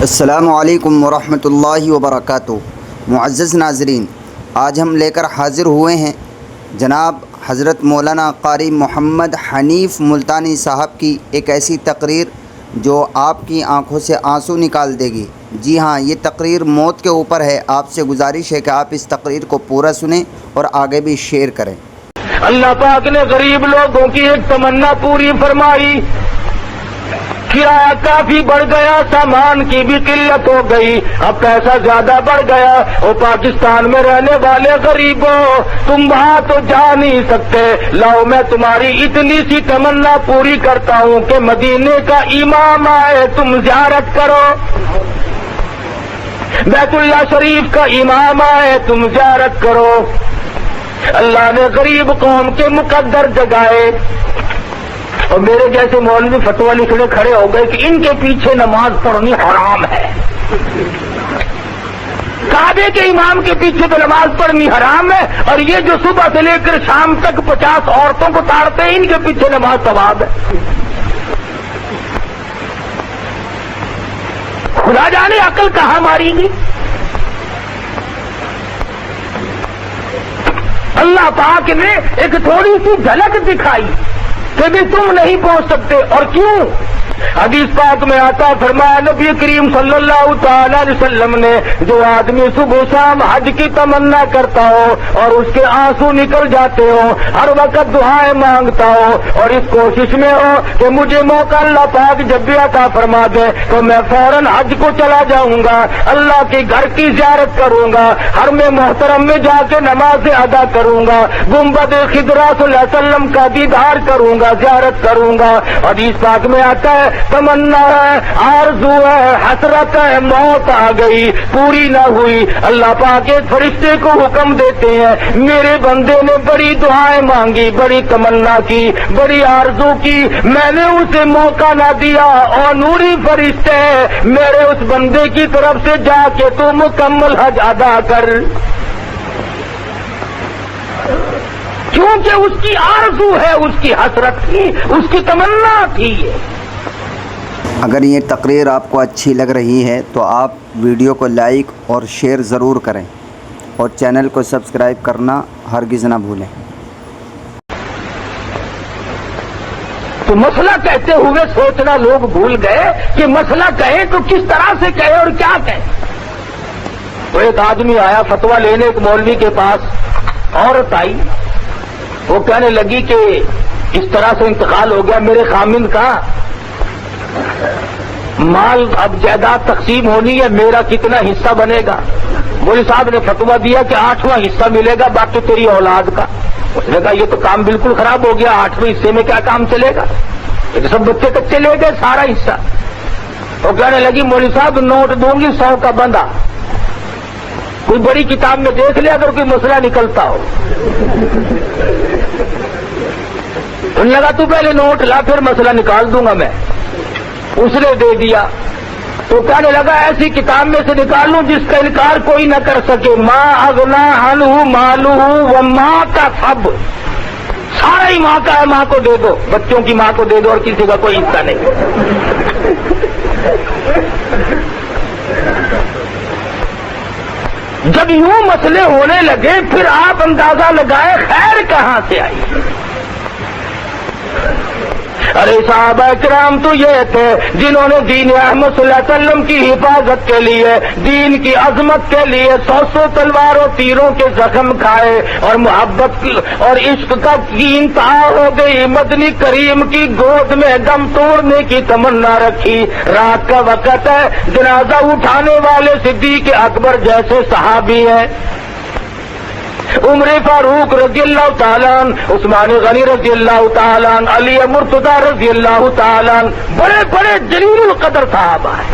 السلام علیکم ورحمۃ اللہ وبرکاتہ۔ معزز ناظرین، آج ہم لے کر حاضر ہوئے ہیں جناب حضرت مولانا قاری محمد حنیف ملتانی صاحب کی ایک ایسی تقریر جو آپ کی آنکھوں سے آنسو نکال دے گی۔ جی ہاں، یہ تقریر موت کے اوپر ہے۔ آپ سے گزارش ہے کہ آپ اس تقریر کو پورا سنیں اور آگے بھی شیئر کریں۔ اللہ پاک نے غریب لوگوں کی ایک تمنا پوری فرمائی، کرایہ کافی بڑھ گیا، سامان کی بھی قلت ہو گئی، اب پیسہ زیادہ بڑھ گیا۔ اور پاکستان میں رہنے والے غریبوں، تم وہاں تو جا نہیں سکتے، لاؤ میں تمہاری اتنی سی تمنا پوری کرتا ہوں کہ مدینے کا امام آئے تم زیارت کرو، بیت اللہ شریف کا امام آئے تم زیارت کرو۔ اللہ نے غریب قوم کے مقدر جگائے، اور میرے جیسے مولوی فتویٰ لکھنے کھڑے ہو گئے کہ ان کے پیچھے نماز پڑھنی حرام ہے۔ کعبے کے امام کے پیچھے تو نماز پڑھنی حرام ہے، اور یہ جو صبح سے لے کر شام تک 50 عورتوں کو تاڑتے ہیں، ان کے پیچھے نماز ثواب ہے۔ خدا جانے عقل کہاں ماری گی۔ اللہ پاک نے ایک تھوڑی سی جھلک دکھائی کہ بھی تم نہیں پہنچ سکتے، اور کیوں؟ حدیث پاک میں آتا، فرمایا نبی کریم صلی اللہ تعالی علیہ وسلم نے، جو آدمی صبح شام حج کی تمنا کرتا ہو اور اس کے آنسو نکل جاتے ہو، ہر وقت دعائیں مانگتا ہو اور اس کوشش میں ہو کہ مجھے موقع اللہ پاک جب بھی عطا فرما دے تو میں فوراً حج کو چلا جاؤں گا، اللہ کے گھر کی زیارت کروں گا، حرم محترم میں جا کے نماز ادا کروں گا، گنبد خضرا صلی اللہ علیہ وسلم کا دیدار کروں گا، زیارت کروں گا۔ حدیث پاک میں آتا ہے، تمنا ہے، آرزو ہے، حسرت ہے، موت آ گئی، پوری نہ ہوئی، اللہ پاک ایک فرشتے کو حکم دیتے ہیں، میرے بندے نے بڑی دعائیں مانگی، بڑی تمنا کی، بڑی آرزو کی، میں نے اسے موقع نہ دیا، اور نوری فرشتے میرے اس بندے کی طرف سے جا کے تو مکمل حج ادا کر، کیونکہ اس کی آرزو ہے، اس کی حسرت تھی، اس کی تمنا تھی۔ اگر یہ تقریر آپ کو اچھی لگ رہی ہے تو آپ ویڈیو کو لائک اور شیئر ضرور کریں، اور چینل کو سبسکرائب کرنا ہرگز نہ بھولیں۔ تو مسئلہ کہتے ہوئے سوچنا لوگ بھول گئے کہ مسئلہ کہیں تو کس طرح سے کہے اور کیا کہے۔ تو ایک آدمی آیا فتویٰ لینے، ایک مولوی کے پاس عورت آئی، وہ کہنے لگی کہ اس طرح سے انتقال ہو گیا میرے خامند کا، مال اب جائیداد تقسیم ہونی ہے، میرا کتنا حصہ بنے گا؟ مولوی صاحب نے فتویٰ دیا کہ 8واں حصہ ملے گا، باقی تیری اولاد کا۔ اس نے کہا یہ تو کام بالکل خراب ہو گیا، 8ویں حصے میں کیا کام چلے گا؟ سب بچے کچے لے گئے سارا حصہ۔ وہ کہنے لگی مولوی صاحب نوٹ دوں گی 100 کا بندہ، کوئی بڑی کتاب میں دیکھ لے اگر کوئی مسئلہ نکلتا ہو۔ انہوں نے کہا تو پہلے نوٹ لا پھر مسئلہ نکال دوں گا میں۔ اس نے دے دیا تو کہنے لگا ایسی کتاب میں سے نکال لوں جس کا انکار کوئی نہ کر سکے، ما اغنا عنہ مالہ وما کسب، سارا ہی ماں کا ہے، ماں کو دے دو، بچوں کی ماں کو دے دو، اور کسی کا کوئی حصہ نہیں۔ جب یوں مسئلے ہونے لگے پھر آپ اندازہ لگائے خیر کہاں سے آئی۔ ارے صحابہ کرام تو یہ تھے جنہوں نے دین احمد صلی اللہ علیہ وسلم کی حفاظت کے لیے، دین کی عظمت کے لیے 100 تلواروں تیروں کے زخم کھائے، اور محبت اور عشق کا انتہا ہو گئی، مدنی کریم کی گود میں دم توڑنے کی تمنا رکھی۔ رات کا وقت ہے، جنازہ اٹھانے والے صدیق اکبر جیسے صحابی ہیں، عمر فاروق رضی اللہ تعالیٰ عنہ، عثمان غنی رضی اللہ تعالیٰ عنہ، علی مرتضیٰ رضی اللہ تعالیٰ عنہ، بڑے بڑے جلیل القدر صحابہ ہیں۔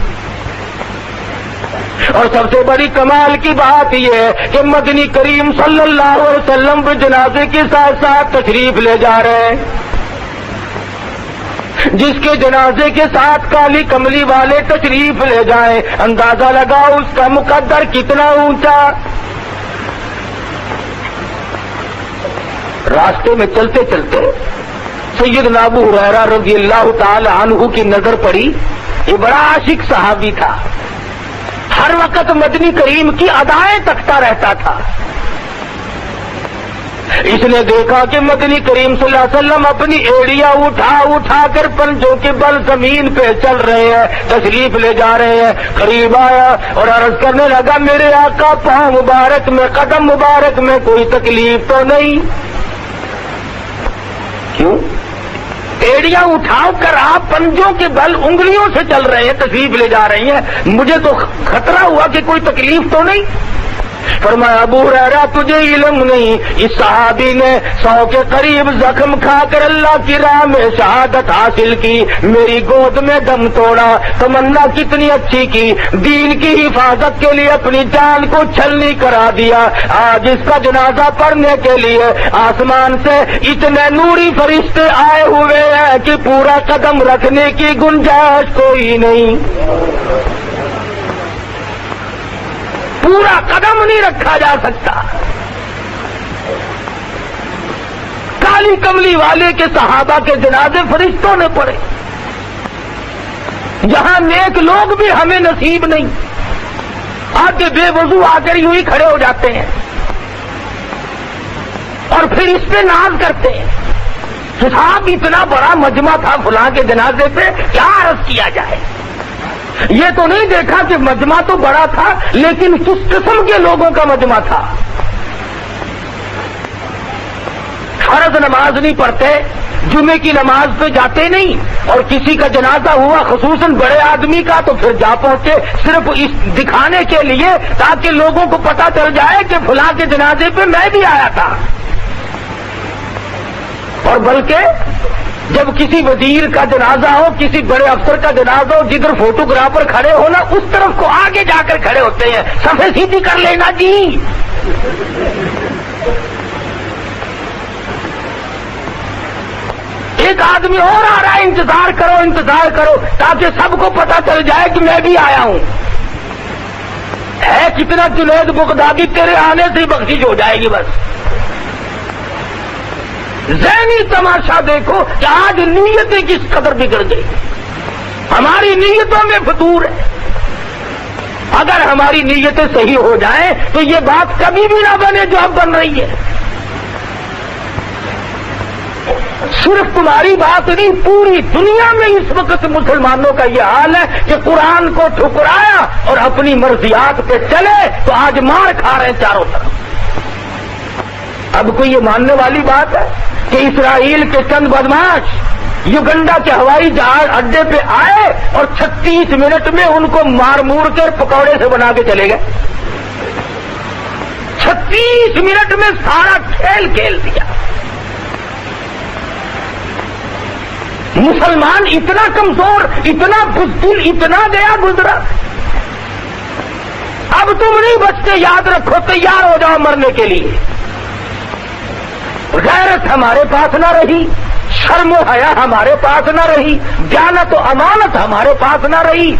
اور سب سے بڑی کمال کی بات یہ ہے کہ مدنی کریم صلی اللہ علیہ وسلم بھی جنازے کے ساتھ ساتھ تشریف لے جا رہے ہیں۔ جس کے جنازے کے ساتھ کالی کملی والے تشریف لے جائیں، اندازہ لگاؤ اس کا مقدر کتنا اونچا۔ راستے میں چلتے چلتے سیدنا ابو ہریرہ رضی اللہ تعالی عنہ کی نظر پڑی، یہ بڑا عاشق صحابی تھا، ہر وقت مدنی کریم کی ادائیں تکتا رہتا تھا. اس نے دیکھا کہ مدنی کریم صلی اللہ علیہ وسلم اپنی ایڑیاں اٹھا اٹھا کر پنجوں کے بل زمین پہ چل رہے ہیں, تشریف لے جا رہے ہیں. قریب آیا اور عرض کرنے لگا, میرے آقا پاؤں مبارک میں, قدم مبارک میں کوئی تکلیف تو نہیں؟ کیوں؟ ایڑیاں اٹھا کر آپ پنجوں کے بل انگلیوں سے چل رہے ہیں, تشریف لے جا رہی ہیں, مجھے تو خطرہ ہوا کہ کوئی تکلیف تو نہیں. فرمایا, ابو ہریرہ تجھے علم نہیں, اس صحابی نے 100 کے قریب زخم کھا کر اللہ کی راہ میں شہادت حاصل کی, میری گود میں دم توڑا, تمنا کتنی اچھی کی, دین کی حفاظت کے لیے اپنی جان کو چھلنی کرا دیا. آج اس کا جنازہ پڑھنے کے لیے آسمان سے اتنے نوری فرشتے آئے ہوئے ہیں کہ پورا قدم رکھنے کی گنجائش کوئی نہیں, پورا قدم نہیں رکھا جا سکتا. کالی کملی والے کے صحابہ کے جنازے فرشتوں نے پڑھے. جہاں نیک لوگ بھی ہمیں نصیب نہیں, آگے بے وضو آ کر یوں ہی کھڑے ہو جاتے ہیں اور پھر اس پہ ناز کرتے ہیں. صاحب اتنا بڑا مجمع تھا فلاں کے جنازے پہ, کیا عرض کیا جائے. یہ تو نہیں دیکھا کہ مجمع تو بڑا تھا, لیکن کس قسم کے لوگوں کا مجمع تھا. فرض نماز نہیں پڑھتے, جمعے کی نماز پہ جاتے نہیں, اور کسی کا جنازہ ہوا خصوصاً بڑے آدمی کا تو پھر جا پہنچے صرف اس دکھانے کے لیے تاکہ لوگوں کو پتہ چل جائے کہ فلاں کے جنازے پہ میں بھی آیا تھا. اور بلکہ جب کسی وزیر کا جنازہ ہو, کسی بڑے افسر کا جنازہ ہو, جدھر فوٹوگرافر کھڑے ہو نا اس طرف کو آگے جا کر کھڑے ہوتے ہیں, صفے سیدھی کر لینا جی. ایک آدمی اور آ رہا ہے, انتظار کرو انتظار کرو تاکہ سب کو پتہ چل جائے کہ میں بھی آیا ہوں. ہے کتنا جنید بغدادی, تیرے آنے سے بخشش ہو جائے گی بس. ذہنی تماشا دیکھو کہ آج نیتیں کس قدر بگڑ گئی. ہماری نیتوں میں فتور ہے. اگر ہماری نیتیں صحیح ہو جائیں تو یہ بات کبھی بھی نہ بنے جو اب بن رہی ہے. صرف تمہاری بات نہیں, پوری دنیا میں اس وقت مسلمانوں کا یہ حال ہے کہ قرآن کو ٹھکرایا اور اپنی مرضیات پہ چلے تو آج مار کھا رہے ہیں چاروں طرف. اب کوئی یہ ماننے والی بات ہے کہ اسرائیل کے چند بدماش یوگنڈا کے ہوائی جہاز اڈے پہ آئے اور 36 منٹ میں ان کو مار مور کر پکوڑے سے بنا کے چلے گئے. 36 منٹ میں سارا کھیل کھیل دیا. مسلمان اتنا کمزور, اتنا بزدل, اتنا گیا گزرا. اب تم نہیں بچتے, یاد رکھو, تیار ہو جاؤ مرنے کے لیے. غیرت ہمارے پاس نہ رہی, شرم و حیا ہمارے پاس نہ رہی, دیانت و امانت ہمارے پاس نہ رہی,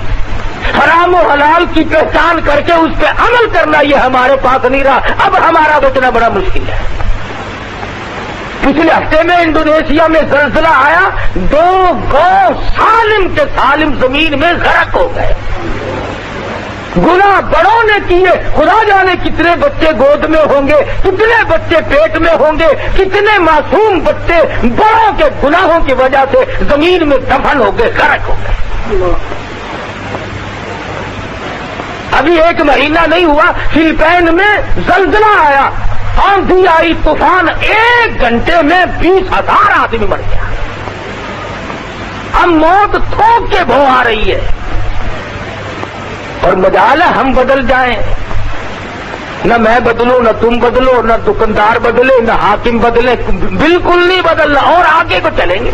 حرام و حلال کی پہچان کر کے اس پہ عمل کرنا یہ ہمارے پاس نہیں رہا. اب ہمارا بچنا بڑا مشکل ہے. پچھلے ہفتے میں انڈونیشیا میں زلزلہ آیا, 2 گاؤں سالم کے سالم زمین میں غرق ہو گئے. گناہ بڑوں نے کیے, خدا جانے کتنے بچے گود میں ہوں گے, کتنے بچے پیٹ میں ہوں گے, کتنے معصوم بچے بڑوں کے گناہوں کی وجہ سے زمین میں دفن ہو گئے, غرق ہو گئے. ابھی 1 مہینہ نہیں ہوا, فلپائن میں زلزلہ آیا, آندھی آئی, طوفان, 1 گھنٹے میں 20,000 آدمی مر گیا. اب موت تھوک کے بھو آ رہی ہے اور مجال ہے ہم بدل جائیں. نہ میں بدلوں, نہ تم بدلو, نہ دکاندار بدلے, نہ حاکم بدلے, بالکل نہیں بدلنا, اور آگے کو چلیں گے.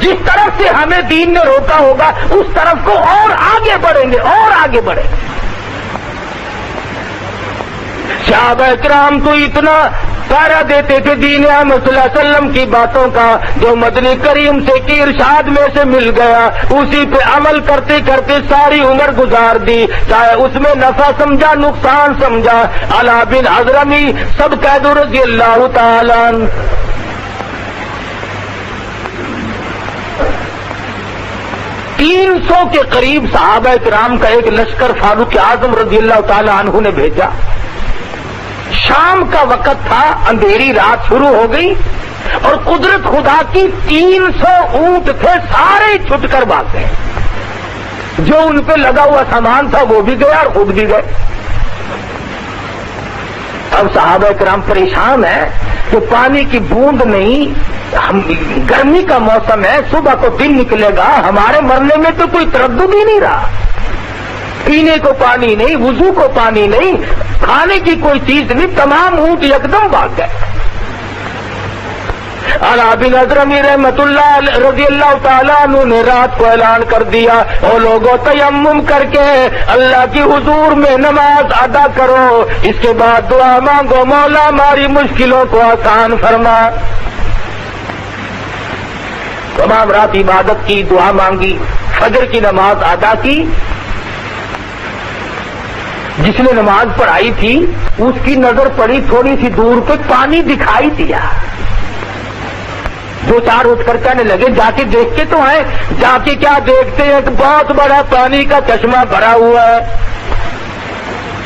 جس طرف سے ہمیں دین نے روکا ہوگا اس طرف کو اور آگے بڑھیں گے, اور آگے بڑھیں گے. صحابہ کرام تو اتنا پہرا دیتے تھے دین احمد صلی اللہ علیہ وسلم کی باتوں کا, جو مدنی کریم سے کی ارشاد میں سے مل گیا اسی پہ عمل کرتے کرتے ساری عمر گزار دی, چاہے اس میں نفع سمجھا نقصان سمجھا. علا بن حضرمی سب قید رضی اللہ تعالیٰ 300 کے قریب صحابہ کرام کا ایک لشکر فاروق اعظم رضی اللہ تعالی عنہ نے بھیجا. شام کا وقت تھا، اندھیری رات شروع ہو گئی اور قدرت خدا کی 300 اونٹ تھے، سارے چھٹ کر بھاگ گئے. جو ان پہ لگا ہوا سامان تھا وہ بھی گیا اور خود بھی گئے. اب صحابہ کرام پریشان ہیں کہ پانی کی بوند نہیں، گرمی کا موسم ہے، صبح کو دن نکلے گا، ہمارے مرنے میں تو کوئی تردد ہی نہیں رہا. پینے کو پانی نہیں، وضو کو پانی نہیں، کھانے کی کوئی چیز نہیں، تمام اونٹ یکدم بھاگ گئے. علی بن حضرمی رحمت اللہ رضی اللہ تعالیٰ عنہ نے رات کو اعلان کر دیا، او لوگوں تیمم کر کے اللہ کی حضور میں نماز ادا کرو، اس کے بعد دعا مانگو، مولا ہماری مشکلوں کو آسان فرما. تمام رات عبادت کی، دعا مانگی، فجر کی نماز ادا کی. جس نے نماز پڑھائی تھی اس کی نظر پڑی تھوڑی سی دور پہ پانی دکھائی دیا. دو چار اٹھ کر کہنے لگے جا کے دیکھ کے تو آئے. جا کے کیا دیکھتے ہیں کہ بہت بڑا پانی کا چشمہ بھرا ہوا ہے.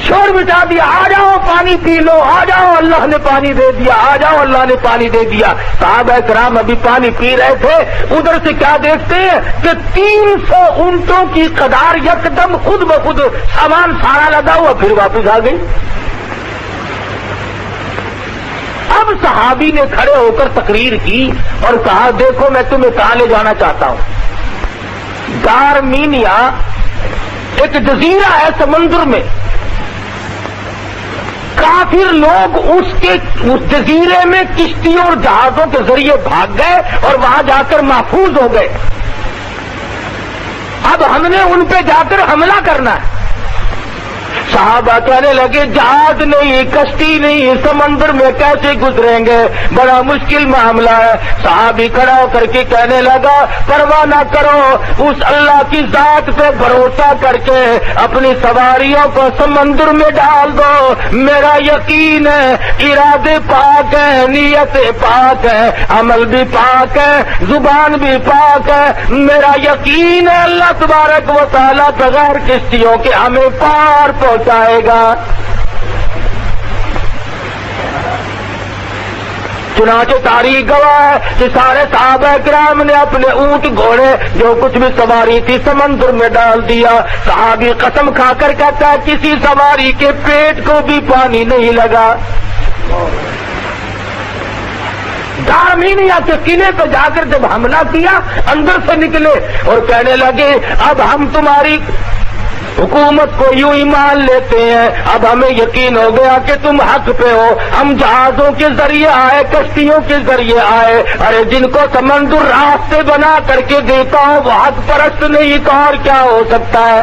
شور مٹا دیا، آ جاؤ پانی پی لو، آ جاؤ اللہ نے پانی دے دیا، آ جاؤ اللہ نے پانی دے دیا. صحابہ کرام ابھی پانی پی رہے تھے، ادھر سے کیا دیکھتے ہیں کہ 300 اونٹوں کی قطار یکدم خود بخود سامان سارا لگا ہوا پھر واپس آ گئی. اب صحابی نے کھڑے ہو کر تقریر کی اور کہا دیکھو میں تمہیں کہاں لے جانا چاہتا ہوں. دارمینیا ایک جزیرہ ہے سمندر میں. کافر لوگ اس جزیرے میں کشتیوں اور جہازوں کے ذریعے بھاگ گئے اور وہاں جا کر محفوظ ہو گئے. اب ہم نے ان پہ جا کر حملہ کرنا ہے. صحابہ کہنے لگے جہاز نہیں، کشتی نہیں، سمندر میں کیسے گزریں گے، بڑا مشکل معاملہ ہے. صحابی کھڑا ہو کر کے کہنے لگا پرواہ نہ کرو، اس اللہ کی ذات پہ بھروسہ کر کے اپنی سواریوں کو سمندر میں ڈال دو. میرا یقین ہے ارادے پاک ہیں، نیت پاک ہے، عمل بھی پاک ہے، زبان بھی پاک ہے. میرا یقین ہے اللہ تبارک و تعالیٰ بغیر کشتیوں کے ہمیں پار پہنچائے گا. چنانچہ تاریخ گواہ ہے کہ سارے صحابہ کرام نے اپنے اونٹ گھوڑے جو کچھ بھی سواری تھی سمندر میں ڈال دیا. صحابی قسم کھا کر کہتا ہے کسی سواری کے پیٹ کو بھی پانی نہیں لگا. دارمینیا کے قلعے پہ جا کر جب حملہ کیا اندر سے نکلے اور کہنے لگے اب ہم تمہاری حکومت کو یوں ہی مان لیتے ہیں، اب ہمیں یقین ہو گیا کہ تم حق پہ ہو. ہم جہازوں کے ذریعے آئے، کشتیوں کے ذریعے آئے، ارے جن کو سمندر راستے بنا کر کے دیتا ہوں وہ حق پرست نہیں تو اور کیا ہو سکتا ہے.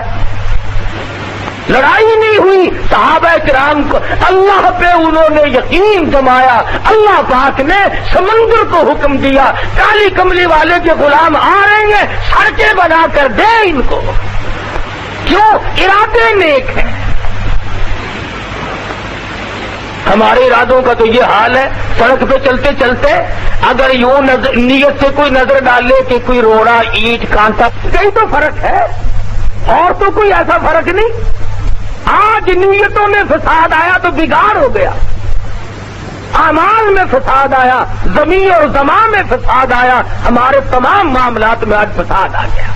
لڑائی نہیں ہوئی. صحابہ کرام کو اللہ پہ انہوں نے یقین جمایا. اللہ پاک نے سمندر کو حکم دیا کالی کملی والے کے غلام آ رہے ہیں، سڑکیں بنا کر دے ان کو. کیوں؟ ارادے نیک ہیں. ہمارے ارادوں کا تو یہ حال ہے، سڑک پہ چلتے چلتے اگر یوں نیت سے کوئی نظر ڈال لے کہ کوئی روڑا اینٹ کانٹا کہیں تو فرق ہے، اور تو کوئی ایسا فرق نہیں. آج نیتوں میں فساد آیا تو بگاڑ ہو گیا، اعمال میں فساد آیا، زمین اور زمان میں فساد آیا، ہمارے تمام معاملات میں آج فساد آ گیا.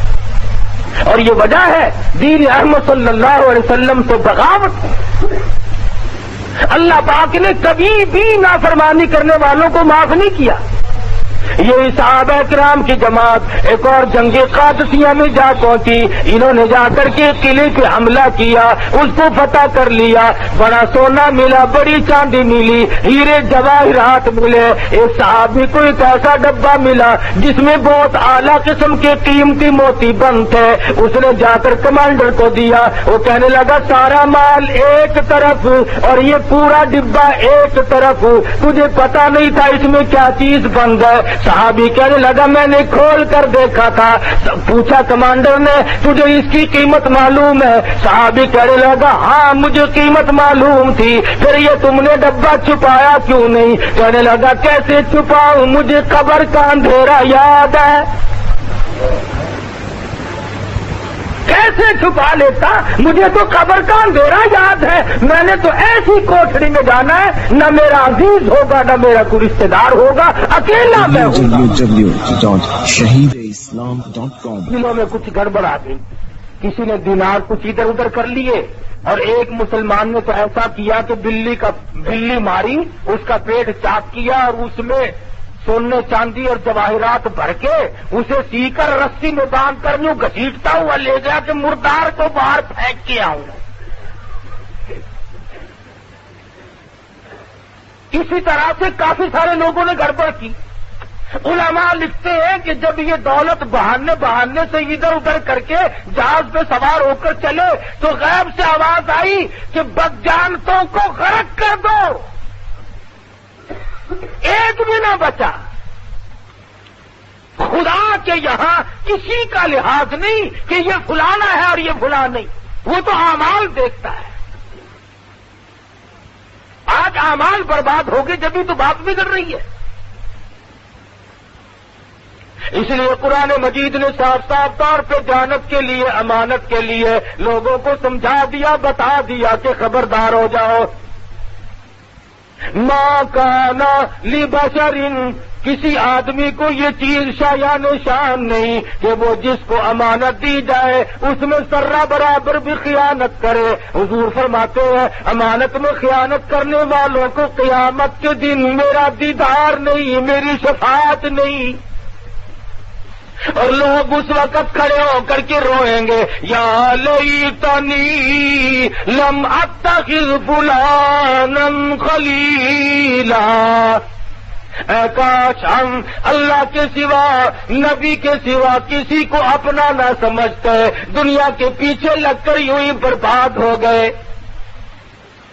اور یہ وجہ ہے دین احمد صلی اللہ علیہ وسلم سے بغاوت. اللہ پاک نے کبھی بھی نافرمانی کرنے والوں کو معاف نہیں کیا. یہ صحابہ کرام کی جماعت ایک اور جنگ قادسیہ میں جا پہنچی. انہوں نے جا کر کے قلعے پہ حملہ کیا، اس کو فتح کر لیا. بڑا سونا ملا، بڑی چاندی ملی، ہیرے جواہرات ملے. ایک صحابی کو ایک ایسا ڈبہ ملا جس میں بہت اعلیٰ قسم کے قیمتی موتی بند تھے. اس نے جا کر کمانڈر کو دیا. وہ کہنے لگا سارا مال ایک طرف اور یہ پورا ڈبہ ایک طرف، تجھے پتا نہیں تھا اس میں کیا چیز بند ہے. صحابی کہنے لگا میں نے کھول کر دیکھا تھا. پوچھا کمانڈر نے تجھے اس کی قیمت معلوم ہے؟ صحابی کہنے لگا ہاں مجھے قیمت معلوم تھی. پھر یہ تم نے ڈبہ چھپایا کیوں نہیں؟ کہنے لگا کیسے چھپاؤں، مجھے قبر کا اندھیرا یاد ہے. کیسے چھپا لیتا؟ مجھے تو قبر کا اندھیرا یاد ہے، میں نے تو ایسی کوٹھڑی میں جانا ہے، نہ میرا عزیز ہوگا نہ میرا کوئی رشتے دار ہوگا، اکیلا میں ہوں گا۔ www.shahideislam.com دنوں میں کچھ گڑبڑ آ گئی، کسی نے دینار کچھ ادھر ادھر کر لیے، اور ایک مسلمان نے تو ایسا کیا کہ بلی ماری، اس کا پیٹ چاک کیا اور اس میں سونے چاندی اور جواہرات بھر کے اسے سی کر رسی میں باندھ کر یوں گھسیٹتا ہوا لے گیا کہ مردار کو باہر پھینک کے آؤں۔ اسی طرح سے کافی سارے لوگوں نے گڑبڑ کی۔ علماء لکھتے ہیں کہ جب یہ دولت بہانے سے ادھر ادھر کر کے جہاز پہ سوار ہو کر چلے تو غیب سے آواز آئی کہ بدجانتوں کو غرق کر دو، ایک بھی نہ بچا۔ خدا کے یہاں کسی کا لحاظ نہیں کہ یہ فلانا ہے اور یہ فلاں نہیں، وہ تو اعمال دیکھتا ہے۔ آج اعمال برباد ہو گئے جبھی تو بات بگڑ رہی ہے۔ اس لیے قرآن مجید نے صاف صاف طور پہ جانت کے لیے، امانت کے لیے لوگوں کو سمجھا دیا، بتا دیا کہ خبردار ہو جاؤ۔ ما کان لبشر، کسی آدمی کو یہ چیز شایع نشان نہیں کہ وہ جس کو امانت دی جائے اس میں ذرہ برابر بھی خیانت کرے۔ حضور فرماتے ہیں امانت میں خیانت کرنے والوں کو قیامت کے دن میرا دیدار نہیں، میری شفاعت نہیں۔ اور لوگ اس وقت کھڑے ہو کر کے روئیں گے، یا لیتنی لم اتخذ فلانا خلیلا، اے کاش ہم اللہ کے سوا، نبی کے سوا کسی کو اپنا نہ سمجھتے، دنیا کے پیچھے لگ کر یوں ہی برباد ہو گئے۔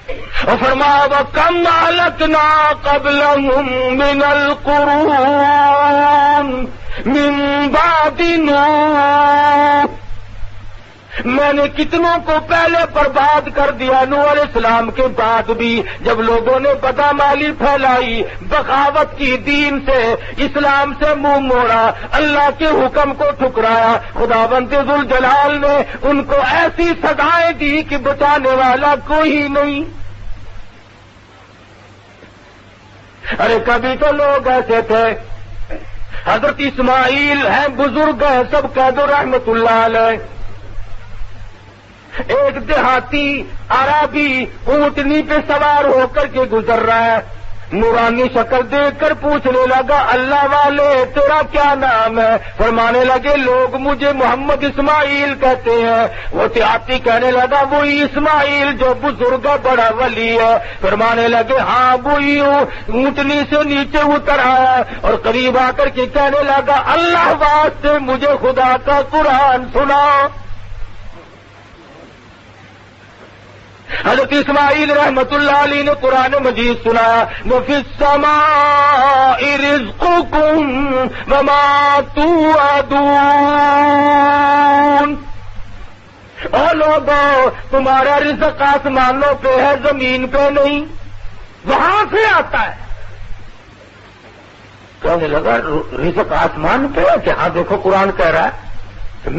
اور فرمایا وَكَمْ أَهْلَكْنَا قَبْلَهُمْ مِنَ الْقُرُونِ مِنْ بَعْدِ نُوحٍ، میں نے کتنوں کو پہلے برباد کر دیا نوح علیہ السلام کے بعد بھی، جب لوگوں نے بدعمالی پھیلائی، بغاوت کی، دین سے، اسلام سے منہ موڑا، اللہ کے حکم کو ٹھکرایا، خداوند ذوالجلال نے ان کو ایسی سزائیں دی کہ بچانے والا کوئی نہیں۔ ارے کبھی تو لوگ ایسے تھے، حضرت اسماعیل ہیں، بزرگ ہیں، سب کہہ دو رحمت اللہ علیہ۔ ایک دیہاتی عربی اونٹنی پہ سوار ہو کر کے گزر رہا ہے، نورانی شکل دیکھ کر پوچھنے لگا اللہ والے تیرا کیا نام ہے؟ فرمانے لگے لوگ مجھے محمد اسماعیل کہتے ہیں۔ وہ دیہاتی کہنے لگا وہی اسماعیل جو بزرگ بڑا ولی ہے؟ فرمانے لگے ہاں وہی ہوں۔ اونٹنی سے نیچے اتر آیا اور قریب آ کر کے کہنے لگا اللہ واسطے مجھے خدا کا قرآن سنا۔ حضرت اسماعیل رحمت اللہ علیہ نے قرآن مجید سنایا، وَفِي السَّمَاءِ رِزْقُكُمْ وَمَا تُوعَدُونَ، او لوگوں تمہارا رزق آسمانوں پہ ہے، زمین پہ نہیں، وہاں سے آتا ہے۔ کہنے لگا رزق آسمان پہ ہے کہ ہاں دیکھو قرآن کہہ رہا ہے،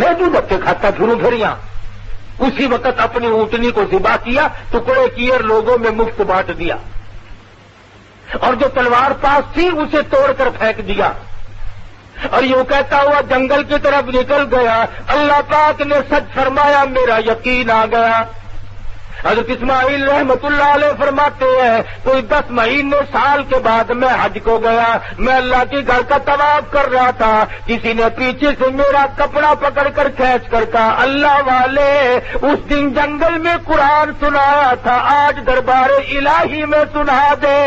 میں جو دھکے کھاتا پھروں پھر یہاں۔ اسی وقت اپنی اونٹنی کو ذبح کیا، ٹکڑے کیے اور لوگوں میں مفت بانٹ دیا، اور جو تلوار پاس تھی اسے توڑ کر پھینک دیا، اور یوں کہتا ہوا جنگل کی طرف نکل گیا۔ اللہ پاک نے سچ فرمایا، میرا یقین آ گیا۔ حضرت اسماعیل رحمت اللہ علیہ فرماتے ہیں کوئی 10 مہینے سال کے بعد میں حج کو گیا، میں اللہ کے گھر کا طواف کر رہا تھا، کسی نے پیچھے سے میرا کپڑا پکڑ کر کھینچ کر کہا اللہ والے اس دن جنگل میں قرآن سنایا تھا، آج دربار الہی میں سنا دے۔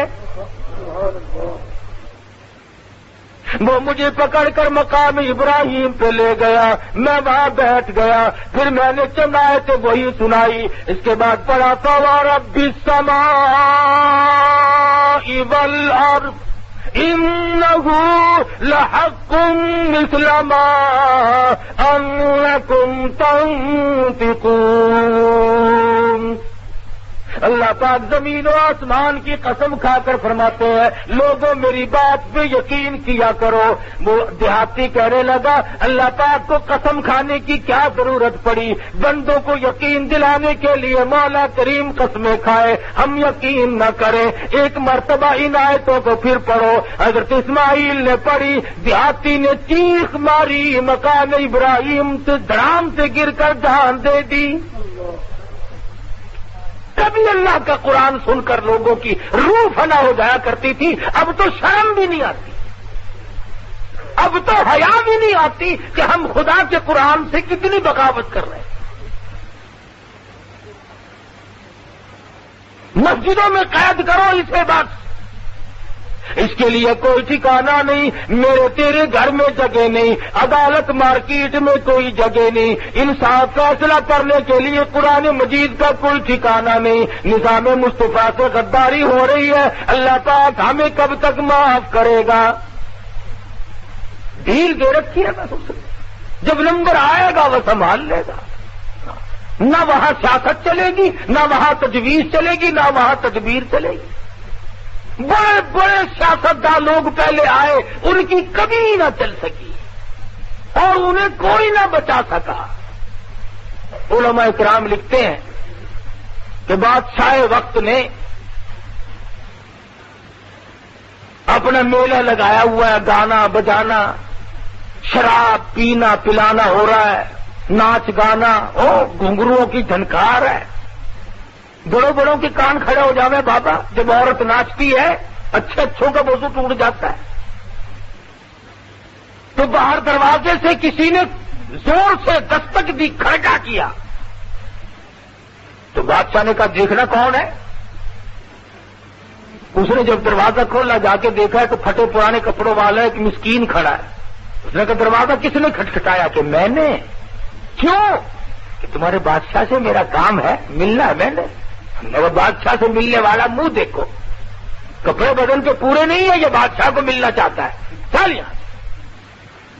وہ مجھے پکڑ کر مقام ابراہیم پہ لے گیا، میں وہاں بیٹھ گیا، پھر میں نے چند آیتیں وہی سنائی، اس کے بعد پڑھا فَوَرَبِّ السَّمَاءِ وَالْأَرْضِ إِنَّهُ لَحَقٌّ مِثْلَ مَا أَنَّكُمْ تَنطِقُونَ۔ اللہ اللہ پاک زمین و آسمان کی قسم کھا کر فرماتے ہیں لوگوں میری بات پہ یقین کیا کرو. وہ دیہاتی کہنے لگا اللہ پاک کو قسم کھانے کی کیا ضرورت پڑی, بندوں کو یقین دلانے کے لیے مولا کریم قسمیں کھائے, ہم یقین نہ کریں. ایک مرتبہ ان آیتوں کو پھر پڑھو. حضرت اسماعیل نے پڑھی, دیہاتی نے چیخ ماری, مقام ابراہیم سے دھڑام سے گر کر جان دے دی. کبھی اللہ کا قرآن سن کر لوگوں کی روح فنا ہو جایا کرتی تھی, اب تو شرم بھی نہیں آتی, اب تو حیا بھی نہیں آتی کہ ہم خدا کے قرآن سے کتنی بغاوت کر رہے ہیں. مسجدوں میں قید کرو اسے بس, اس کے لیے کوئی ٹھکانہ نہیں. میرے تیرے گھر میں جگہ نہیں, عدالت مارکیٹ میں کوئی جگہ نہیں, انصاف فیصلہ کرنے کے لیے قرآن مجید کا کوئی ٹھکانہ نہیں. نظام مصطفیٰ سے غداری ہو رہی ہے, اللہ پاک ہمیں کب تک معاف کرے گا؟ ڈھیل دے رکھی ہے بس اسے, جب نمبر آئے گا وہ سنبھال لے گا. نہ وہاں سیاست چلے گی, نہ وہاں تجویز چلے گی, نہ وہاں تدبیر چلے گی. بڑے بڑے سیاستداں لوگ پہلے آئے, ان کی کبھی نہ چل سکی اور انہیں کوئی نہ بچا سکا. علماء کرام لکھتے ہیں کہ بادشاہ وقت نے اپنا میلہ لگایا ہوا ہے, گانا بجانا, شراب پینا پلانا ہو رہا ہے, ناچ گانا, گھنگروؤں کی جھنکار ہے. بڑوں بڑوں کے کان کھڑے ہو جاوے بابا, جب عورت ناچتی ہے اچھے اچھوں کا وضو ٹوٹ جاتا ہے. تو باہر دروازے سے کسی نے زور سے دستک دی, کھڑکا کیا, تو بادشاہ نے کہا دیکھنا کون ہے. اس نے جب دروازہ کھولا, جا کے دیکھا تو پھٹے پرانے کپڑوں والا ایک مسکین کھڑا ہے. اس نے کہا دروازہ کس نے کھٹکھٹایا؟ کہ میں نے. کیوں؟ کہ تمہارے بادشاہ سے میرا کام ہے, ملنا ہے. میں نے بادشاہ سے ملنے والا منہ دیکھو, کپڑے بدن کے پورے نہیں ہے, یہ بادشاہ کو ملنا چاہتا ہے, چل یہاں.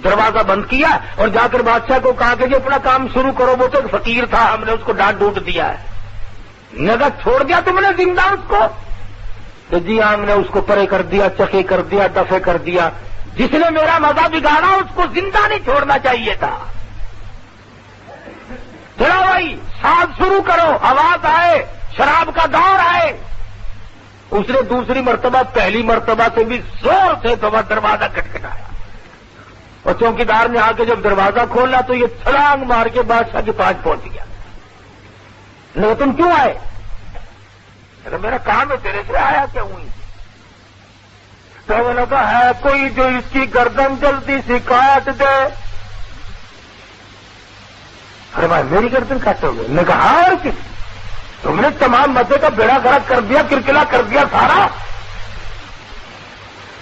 دروازہ بند کیا اور جا کر بادشاہ کو کہا کہ جی اپنا کام شروع کرو. وہ تو ایک فقیر تھا, ہم نے اس کو ڈانٹ ڈوٹ دیا ہے. نگا چھوڑ دیا تم نے زندہ اس کو؟ کہ جی ہم نے اس کو پرے کر دیا, چکے کر دیا, دفے کر دیا. جس نے میرا مزہ بگاڑا اس کو زندہ نہیں چھوڑنا چاہیے تھا. چلو بھائی ساز شروع کرو, آواز آئے, شراب کا دور آئے. اس نے دوسری مرتبہ پہلی مرتبہ سے بھی زور سے دروازہ کھٹکھٹایا, اور چوکیدار نے آ کے جب دروازہ کھولا تو یہ چھلانگ مار کے بادشاہ کے پاس پہنچ گیا. نہیں تم کیوں آئے؟ میرا کام ہے, تیرے سے آیا کیا ہوئی؟ تو میں نے کہا ہے کوئی جو اس کی گردن جلدی سے کاٹ دے. ارے بھائی میری گردن کاٹو گے؟ میں کہا اور کس, تم نے تمام مدے کا بیڑا گرک کر دیا, کرکلا کر دیا سارا,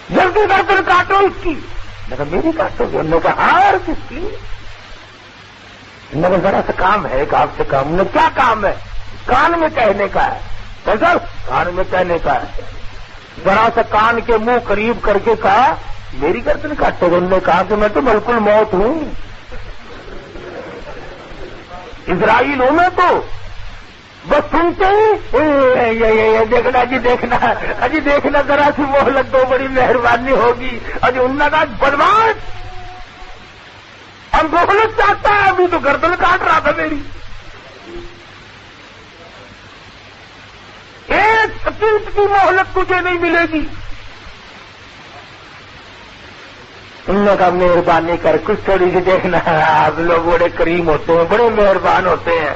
جلدی گردن کاٹو اس کی. میں کہا میری کاٹو گے؟ انہوں نے کہا اور کس کی. میں نے ذرا سا کام ہے ایک آپ سے کام. نے کیا کام ہے؟ کان میں کہنے کا ہے. سر کان میں کہنے کا ہے. ذرا سا کان کے منہ قریب کر کے کہا میری گردن کاٹو گے؟ انہوں نے کہا کہ میں تو ملک الموت ہوں, اسرائیل ہوں میں تو. بس سنتے ہی دیکھنا جی دیکھنا, اجی دیکھنا ذرا سی مہلت دو, بڑی مہربانی ہوگی. اجی ان کا بدماش اب مہلت چاہتا ہے, ابھی تو گردن کاٹ رہا تھا میری. ایک سکینت کی مہلت تجھے نہیں ملے گی. ان کا مہربانی کر کچھ تھوڑی سی دیکھنا, آپ لوگ بڑے کریم ہوتے ہیں, بڑے مہربان ہوتے ہیں.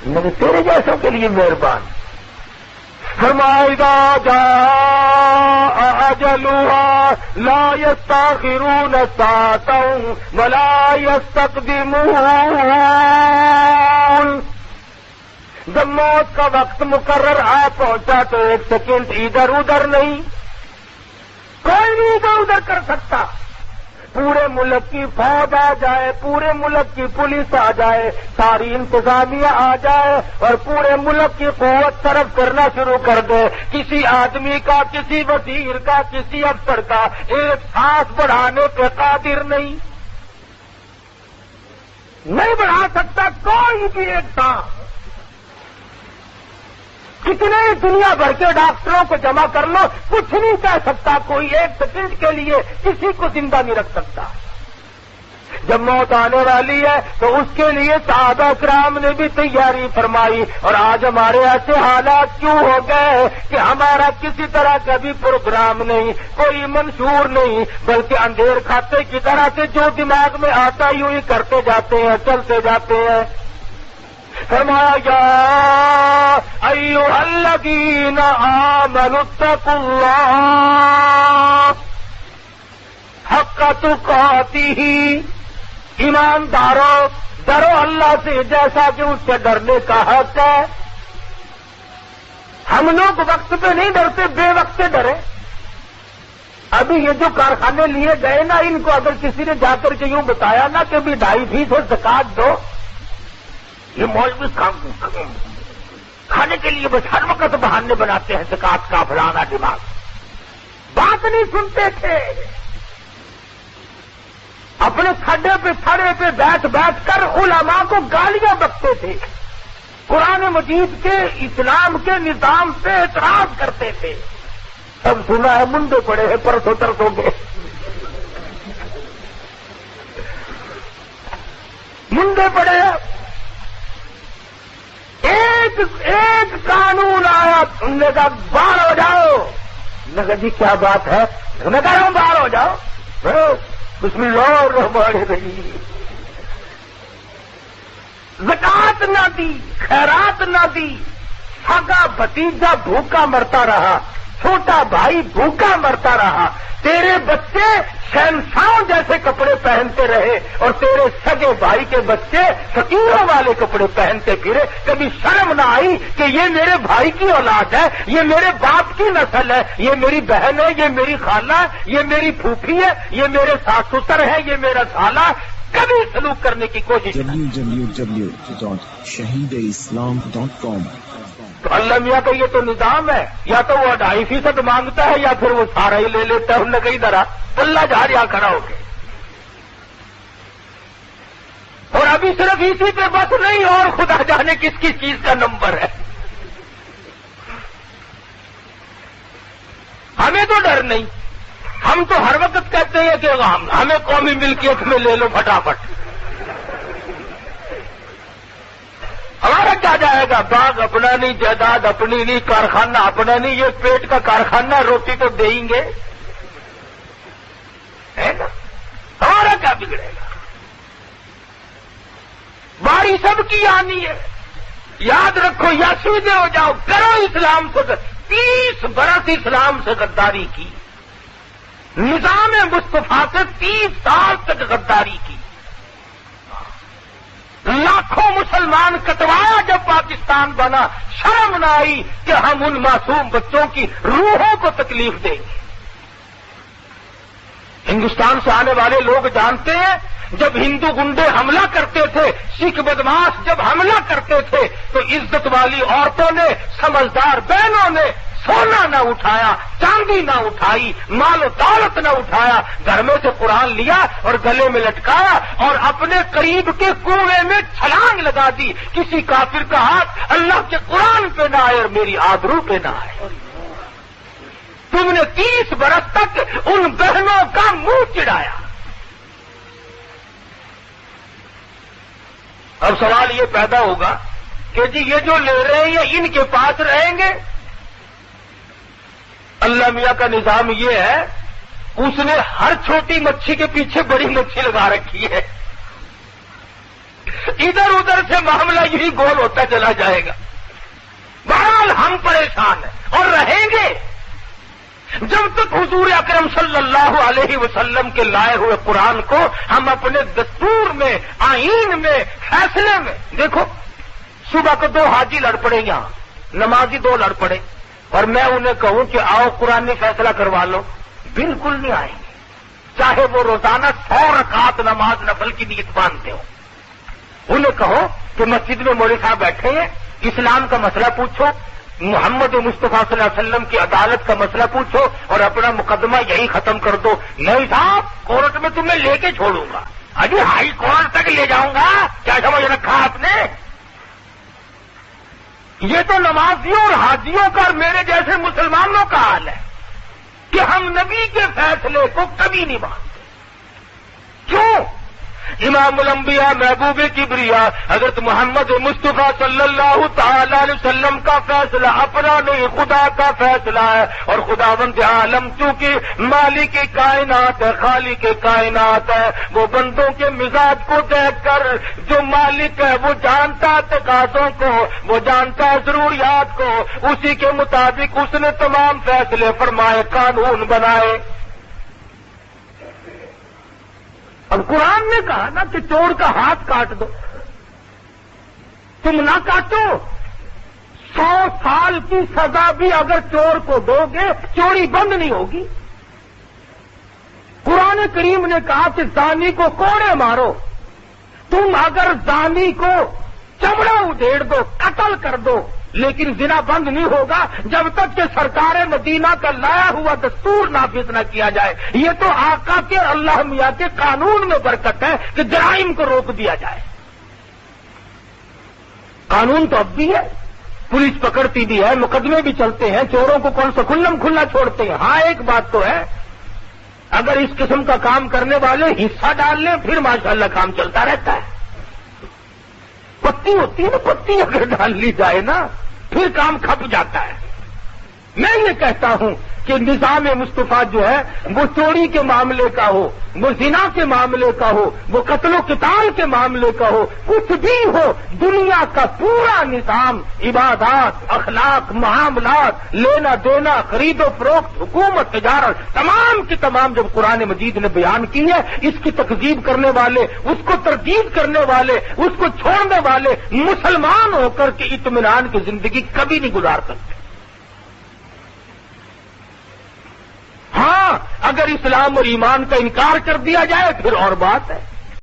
میں تیرے جیسوں کے لیے مہربان. فرمائیگا جا اجلها لا يستاخرون ساعة ولا يستقدمون. جب موت کا وقت مقرر آ پہنچا تو ایک سیکنڈ ادھر ادھر نہیں, کوئی نہیں ادھر ادھر کر سکتا. پورے ملک کی فوج آ جائے, پورے ملک کی پولیس آ جائے, ساری انتظامیہ آ جائے اور پورے ملک کی قوت طرف کرنا شروع کر دے, کسی آدمی کا, کسی وزیر کا, کسی افسر کا ایک سانس بڑھانے پہ قادر نہیں بڑھا سکتا کوئی بھی ایک سانس. کتنے دنیا بھر کے ڈاکٹروں کو جمع کر لو، کچھ نہیں کہہ سکتا کوئی، ایک سیکنڈ کے لیے کسی کو زندہ نہیں رکھ سکتا۔ جب موت آنے والی ہے تو اس کے لیے صحابہ کرام نے بھی تیاری فرمائی، اور آج ہمارے ایسے حالات کیوں ہو گئے کہ ہمارا کسی طرح کا بھی پروگرام نہیں، کوئی منشور نہیں، بلکہ اندھیر کھاتے کی طرح سے جو دماغ میں آتا یوں ہی کرتے جاتے ہیں، چلتے جاتے ہیں۔ فرمایا یا ایھا الذین آمنوا اتقوا اللہ حق تقاتہ، ایمانداروں ڈرو اللہ سے جیسا کہ اس سے ڈرنے کا حق ہے۔ ہم لوگ وقت پہ نہیں ڈرتے، بے وقت سے ڈرے۔ ابھی یہ جو کارخانے لیے گئے نا، ان کو اگر کسی نے جا کر کے یوں بتایا نا کہ بھی 2.5% زکات دو، یہ مولوی کھانے کے لیے بس ہر وقت بہانے بناتے ہیں، زکات کا فلانا دماغ، بات نہیں سنتے تھے۔ اپنے کھڈے پہ تھڑے پہ بیٹھ بیٹھ کر علماء کو گالیاں بکتے تھے، قرآن مجید کے اسلام کے نظام سے اعتراض کرتے تھے۔ اب سنا ہے منڈے پڑے ہیں، پرسوں ترسوں کے منڈے پڑے ہیں۔ ایک قانون آیا، تم نے کہا باہر ہو جاؤ۔ میں نے کہا جی کیا بات ہے؟ میں نے کہا باہر ہو جاؤ۔ بسم اللہ الرحمن الرحیم۔ زکات نہ دی، خیرات نہ دی، سگا بھتیجا بھوکا مرتا رہا، چھوٹا بھائی بھوکا مرتا رہا، تیرے بچے شہنشاہوں جیسے کپڑے پہنتے رہے اور تیرے سگے بھائی کے بچے فقیروں والے کپڑے پہنتے پھرے۔ کبھی شرم نہ آئی کہ یہ میرے بھائی کی اولاد ہے، یہ میرے باپ کی نسل ہے، یہ میری بہن ہے، یہ میری خالہ ہے، یہ میری پھوپھی ہے، یہ میرے ساس سسر ہے، یہ میرا سالہ ہے؟ کبھی سلوک کرنے کی کوشش www.shahideislam.com۔ تو اللہ میاں کا یہ تو نظام ہے، یا تو وہ 2.5% مانگتا ہے یا پھر وہ سارا ہی لے لیتا ہے۔ ہم نے کہیں درا اللہ جا رہا کھڑا ہو کے، اور ابھی صرف اسی پہ بس نہیں، اور خدا جانے کس کس چیز کا نمبر ہے۔ ہمیں تو ڈر نہیں، ہم تو ہر وقت کہتے ہیں کہ ہمیں قومی ملکیت میں لے لو فٹافٹ۔ ہمارا کیا جائے گا؟ باغ اپنا نہیں، جائیداد اپنی نہیں، کارخانہ اپنا نہیں، یہ پیٹ کا کارخانہ، روٹی تو دیں گے، ہے نا؟ ہمارا کیا بگڑے گا؟ باری سب کی آنی ہے، یاد رکھو، یا سیدھے ہو جاؤ، کرو اسلام سے 30 برس اسلام سے غداری کی، نظام مصطفیٰ سے 30 سال تک غداری کی، لاکھوں مسلمان کٹوایا جب پاکستان بنا، شرم نہ آئی کہ ہم ان معصوم بچوں کی روحوں کو تکلیف دیں گے۔ ہندوستان سے آنے والے لوگ جانتے ہیں، جب ہندو گنڈے حملہ کرتے تھے، سکھ بدماش جب حملہ کرتے تھے، تو عزت والی عورتوں نے، سمجھدار بہنوں نے سونا نہ اٹھایا، چاندی نہ اٹھائی، مال و دولت نہ اٹھایا، گھر میں سے قرآن لیا اور گلے میں لٹکایا اور اپنے قریب کے کنویں میں چھلانگ لگا دی۔ کسی کافر کا ہاتھ اللہ کے قرآن پہ نہ آئے اور میری آبرو پہ نہ آئے۔ تم نے 30 برس تک ان بہنوں کا منہ چڑھایا۔ اب سوال یہ پیدا ہوگا کہ جی یہ جو لے رہے ہیں یہ ان کے پاس رہیں گے؟ اللہ میاں کا نظام یہ ہے، اس نے ہر چھوٹی مچھی کے پیچھے بڑی مچھی لگا رکھی ہے، ادھر ادھر سے معاملہ یہی گول ہوتا چلا جائے گا۔ بہرحال ہم پریشان ہیں اور رہیں گے جب تک حضور اکرم صلی اللہ علیہ وسلم کے لائے ہوئے قرآن کو ہم اپنے دستور میں، آئین میں، فیصلے میں۔ دیکھو صبح کو 2 حاجی لڑ پڑے، یہاں نمازی 2 لڑ پڑے، اور میں انہیں کہوں کہ آؤ قرآن فیصلہ کروا لو، بالکل نہیں آئیں گے، چاہے وہ روزانہ 100 رکعت نماز نفل کی نیت باندھتے ہو۔ انہیں کہو کہ مسجد میں مولوی صاحب بیٹھے ہیں، اسلام کا مسئلہ پوچھو، محمد مصطفیٰ صلی اللہ علیہ وسلم کی عدالت کا مسئلہ پوچھو اور اپنا مقدمہ یہی ختم کر دو۔ نہیں صاحب، کورٹ میں تمہیں لے کے چھوڑوں گا، ابھی ہائی کورٹ تک لے جاؤں گا، کیا سمجھ رکھا آپ نے؟ یہ تو نمازیوں اور حاجیوں کا اور میرے جیسے مسلمانوں کا حال ہے کہ ہم نبی کے فیصلے کو کبھی نہیں مانتے. کیوں؟ امام الانبیاء محبوب کبریا حضرت محمد مصطفیٰ صلی اللہ تعالی علیہ وسلم کا فیصلہ اپنا نہیں، خدا کا فیصلہ ہے. اور خداوند عالم چونکہ مالک کائنات ہے، خالق کائنات ہے، وہ بندوں کے مزاج کو دیکھ کر جو مالک ہے وہ جانتا ہے تقاضوں کو، وہ جانتا ہے ضروریات کو، اسی کے مطابق اس نے تمام فیصلے فرمائے، قانون بنائے. اب قرآن نے کہا نا کہ چور کا ہاتھ کاٹ دو، تم نہ کاٹو. 100 سال کی سزا بھی اگر چور کو دو گے چوری بند نہیں ہوگی. قرآن کریم نے کہا کہ زانی کو کوڑے مارو. تم اگر زانی کو چمڑا ادھیڑ دو، قتل کر دو، لیکن زنا بند نہیں ہوگا جب تک کہ سرکار مدینہ کا لایا ہوا دستور نافذ نہ کیا جائے. یہ تو آقا کے اللہ میاں کے قانون میں برکت ہے کہ جرائم کو روک دیا جائے. قانون تو اب بھی ہے، پولیس پکڑتی بھی ہے، مقدمے بھی چلتے ہیں، چوروں کو کون سا کھلم کھلا چھوڑتے ہیں. ہاں ایک بات تو ہے، اگر اس قسم کا کام کرنے والے حصہ ڈال لیں پھر ماشاءاللہ کام چلتا رہتا ہے. پتی ہوتی ہے نا، پتی اگر ڈال لی جائے نا پھر کام کھپ جاتا ہے. میں یہ کہتا ہوں کہ نظام مصطفیٰ جو ہے وہ چوری کے معاملے کا ہو، وہ زنا کے معاملے کا ہو، وہ قتل و قتال کے معاملے کا ہو، کچھ بھی ہو، دنیا کا پورا نظام، عبادات، اخلاق، معاملات، لینا دینا، خرید و فروخت، حکومت، تجارت، تمام کی تمام جب قرآن مجید نے بیان کی ہے، اس کی تکذیب کرنے والے، اس کو تردید کرنے والے، اس کو چھوڑنے والے مسلمان ہو کر کے اطمینان کی زندگی کبھی نہیں گزار سکتے. ہاں اگر اسلام اور ایمان کا انکار کر دیا جائے پھر اور بات ہے.